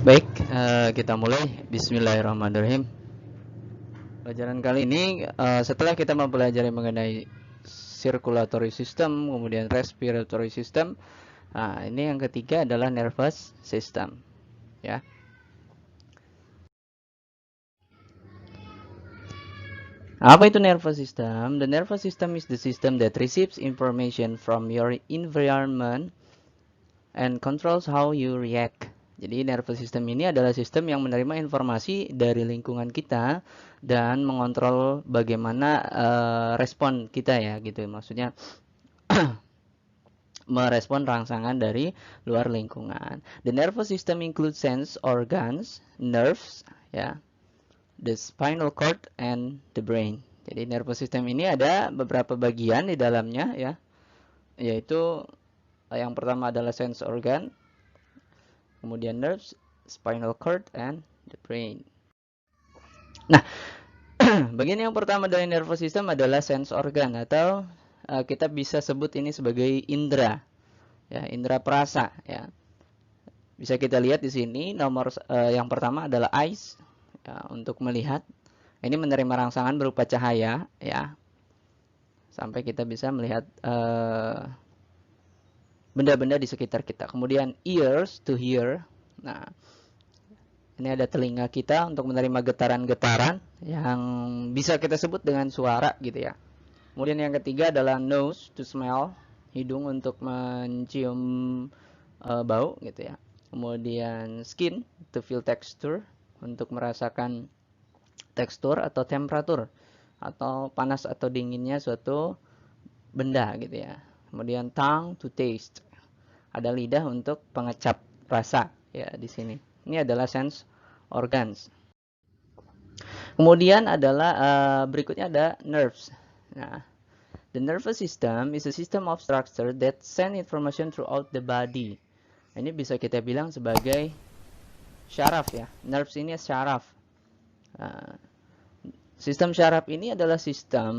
Baik, kita mulai. Bismillahirrahmanirrahim. Pelajaran kali ini setelah kita mempelajari mengenai circulatory system, kemudian respiratory system, ini yang ketiga adalah nervous system, ya. Apa itu nervous system? The nervous system is the system that receives information from your environment and controls how you react. Jadi nervous system ini adalah sistem yang menerima informasi dari lingkungan kita dan mengontrol bagaimana respon kita ya gitu. Maksudnya merespon rangsangan dari luar lingkungan. The nervous system includes sense organs, nerves, ya, the spinal cord and the brain. Jadi nervous system ini ada beberapa bagian di dalamnya ya, yaitu yang pertama adalah sense organ, kemudian nerves, spinal cord, and the brain. Nah, bagian yang pertama dari nervous system adalah sense organ atau kita bisa sebut ini sebagai indera, ya, indera perasa, ya. Bisa kita lihat di sini nomor yang pertama adalah eyes, ya, untuk melihat. Ini menerima rangsangan berupa cahaya, ya, sampai kita bisa melihat benda-benda di sekitar kita. Kemudian ears to hear. Nah, ini ada telinga kita untuk menerima getaran-getaran yang bisa kita sebut dengan suara gitu ya. Kemudian yang ketiga adalah nose to smell, hidung untuk mencium bau gitu ya. Kemudian skin to feel texture, untuk merasakan tekstur atau temperatur atau panas atau dinginnya suatu benda gitu ya. Kemudian tongue to taste, ada lidah untuk pengecap rasa ya di sini. Ini adalah sense organs. Kemudian adalah berikutnya ada nerves. Nah, the nervous system is a system of structure that send information throughout the body. Ini bisa kita bilang sebagai syaraf ya. Nerves ini syaraf. Sistem syaraf ini adalah sistem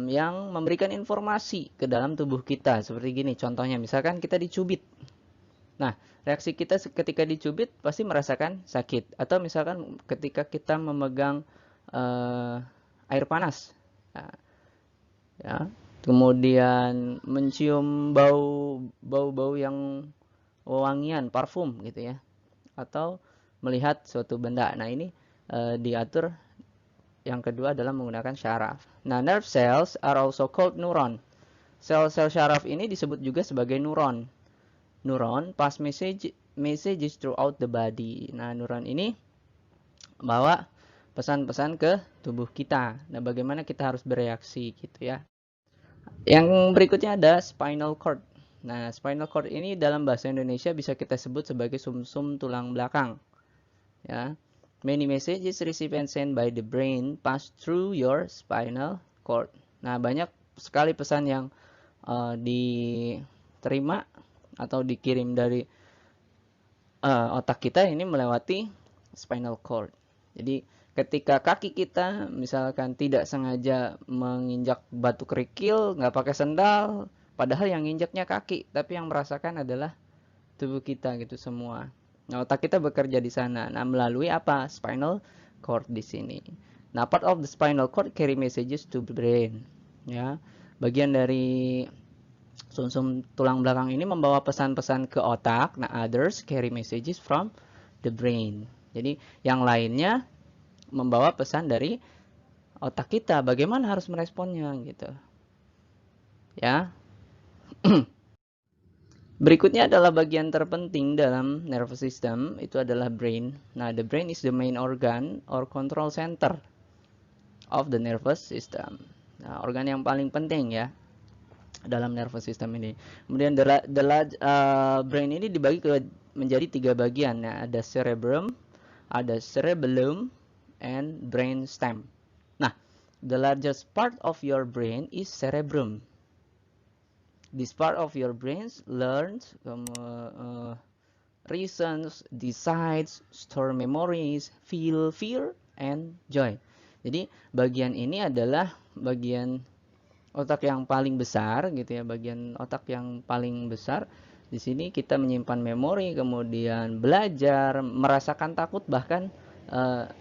yang memberikan informasi ke dalam tubuh kita. Seperti gini contohnya, misalkan kita dicubit. Nah, reaksi kita ketika dicubit pasti merasakan sakit. Atau misalkan ketika kita memegang air panas. Nah, ya. Kemudian mencium bau yang wangian, parfum gitu ya. Atau melihat suatu benda. Nah, ini diatur. Yang kedua adalah menggunakan syaraf. Nah, nerve cells are also called neuron. Sel-sel syaraf ini disebut juga sebagai neuron. Neuron pass messages throughout the body. Nah, neuron ini membawa pesan-pesan ke tubuh kita. Nah, bagaimana kita harus bereaksi gitu ya. Yang berikutnya ada spinal cord. Nah, spinal cord ini dalam bahasa Indonesia bisa kita sebut sebagai sumsum tulang belakang. Ya. Many messages received and sent by the brain pass through your spinal cord. Nah, banyak sekali pesan yang diterima atau dikirim dari otak kita ini melewati spinal cord. Jadi, ketika kaki kita misalkan tidak sengaja menginjak batu kerikil, nggak pakai sendal, padahal yang injaknya kaki, tapi yang merasakan adalah tubuh kita gitu semua. Nah, otak kita bekerja di sana. Nah, melalui apa? Spinal cord di sini. Nah, part of the spinal cord carry messages to brain. Ya, bagian dari sumsum tulang belakang ini membawa pesan-pesan ke otak. Nah, others carry messages from the brain. Jadi, yang lainnya membawa pesan dari otak kita. Bagaimana harus meresponnya gitu. Ya. Berikutnya adalah bagian terpenting dalam nervous system, itu adalah brain. Nah, the brain is the main organ or control center of the nervous system. Nah, organ yang paling penting ya dalam nervous system ini. Kemudian brain ini dibagi menjadi 3 bagian. Nah, ada cerebrum, ada cerebellum, and brain stem. Nah, the largest part of your brain is cerebrum. This part of your brain learns, reasons, decides, store memories, feel fear, and joy. Jadi bagian ini adalah bagian otak yang paling besar gitu ya, bagian otak yang paling besar. Di sini kita menyimpan memori, kemudian belajar, merasakan takut, bahkan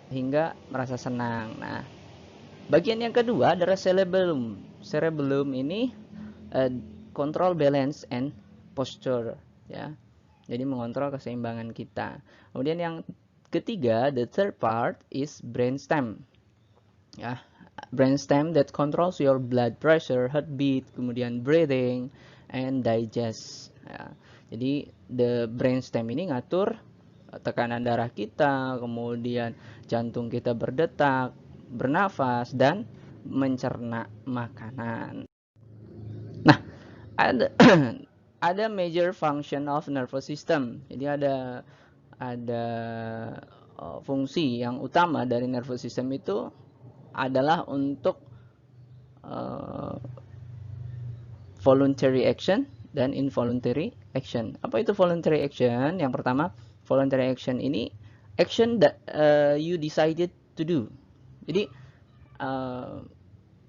hingga merasa senang. Nah, bagian yang kedua adalah cerebellum. Cerebellum ini control balance and posture ya. Jadi mengontrol keseimbangan kita. Kemudian yang ketiga, the third part is brainstem. Ya, brainstem that controls your blood pressure, heartbeat, kemudian breathing and digest. Ya. Jadi the brainstem ini ngatur tekanan darah kita, kemudian jantung kita berdetak, bernafas, dan mencerna makanan. Nah, ada ada major function of nervous system. Jadi ada fungsi yang utama dari nervous system itu adalah untuk voluntary action dan involuntary action. Apa itu voluntary action? Yang pertama, voluntary action ini action that you decided to do. Jadi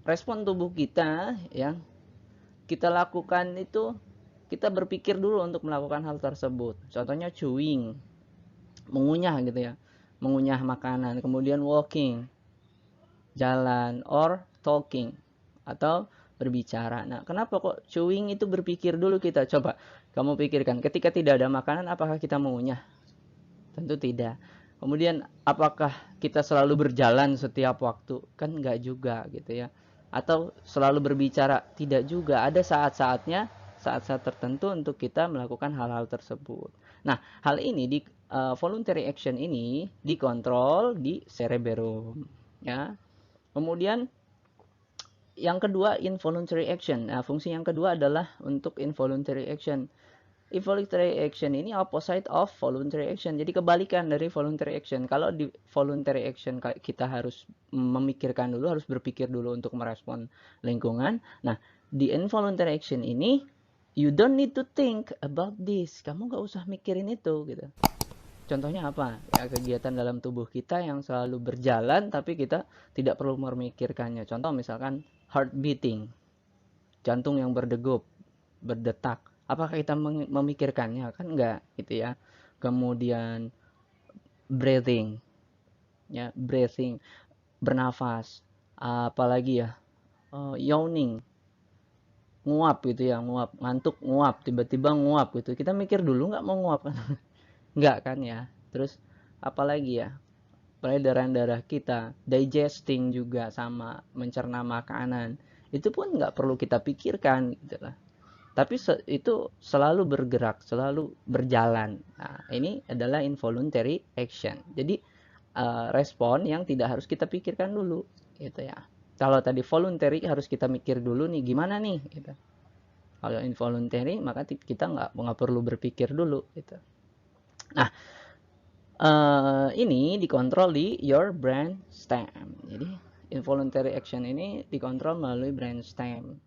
respon tubuh kita yang kita lakukan itu, kita berpikir dulu untuk melakukan hal tersebut. Contohnya chewing, mengunyah gitu ya, mengunyah makanan, kemudian walking, jalan, or talking, atau berbicara. Nah, kenapa kok chewing itu berpikir dulu kita? Coba kamu pikirkan, ketika tidak ada makanan, apakah kita mengunyah? Tentu tidak. Kemudian, apakah kita selalu berjalan setiap waktu? Kan enggak juga gitu ya. Atau selalu berbicara? Tidak juga. Ada saat-saatnya, saat-saat tertentu untuk kita melakukan hal-hal tersebut. Nah, hal ini di voluntary action ini dikontrol di cerebellum ya. Kemudian yang kedua, involuntary action. Nah, fungsi yang kedua adalah untuk involuntary action. Involuntary action ini opposite of voluntary action. Jadi kebalikan dari voluntary action. Kalau di voluntary action kita harus memikirkan dulu, harus berpikir dulu untuk merespon lingkungan. Nah, di involuntary action ini, you don't need to think about this. Kamu nggak usah mikirin itu gitu. Contohnya apa? Ya, kegiatan dalam tubuh kita yang selalu berjalan tapi kita tidak perlu memikirkannya. Contoh misalkan heart beating, jantung yang berdegup, berdetak. Apakah kita memikirkannya? Kan enggak gitu ya. Kemudian breathing, ya, breathing, bernafas. Apalagi ya, yawning, nguap gitu ya, nguap, ngantuk nguap, tiba-tiba nguap gitu. Kita mikir dulu nggak mau nguap kan? Enggak kan ya. Terus apalagi ya, peredaran darah kita, digesting juga sama, mencerna makanan, itu pun nggak perlu kita pikirkan gitu lah. Tapi itu selalu bergerak, selalu berjalan. Nah, ini adalah involuntary action. Jadi respon yang tidak harus kita pikirkan dulu gitu ya. Kalau tadi voluntary harus kita mikir dulu nih gimana nih gitu. Kalau involuntary maka kita nggak perlu berpikir dulu gitu. Nah, ini dikontrol di your brainstem. Jadi involuntary action ini dikontrol melalui brainstem.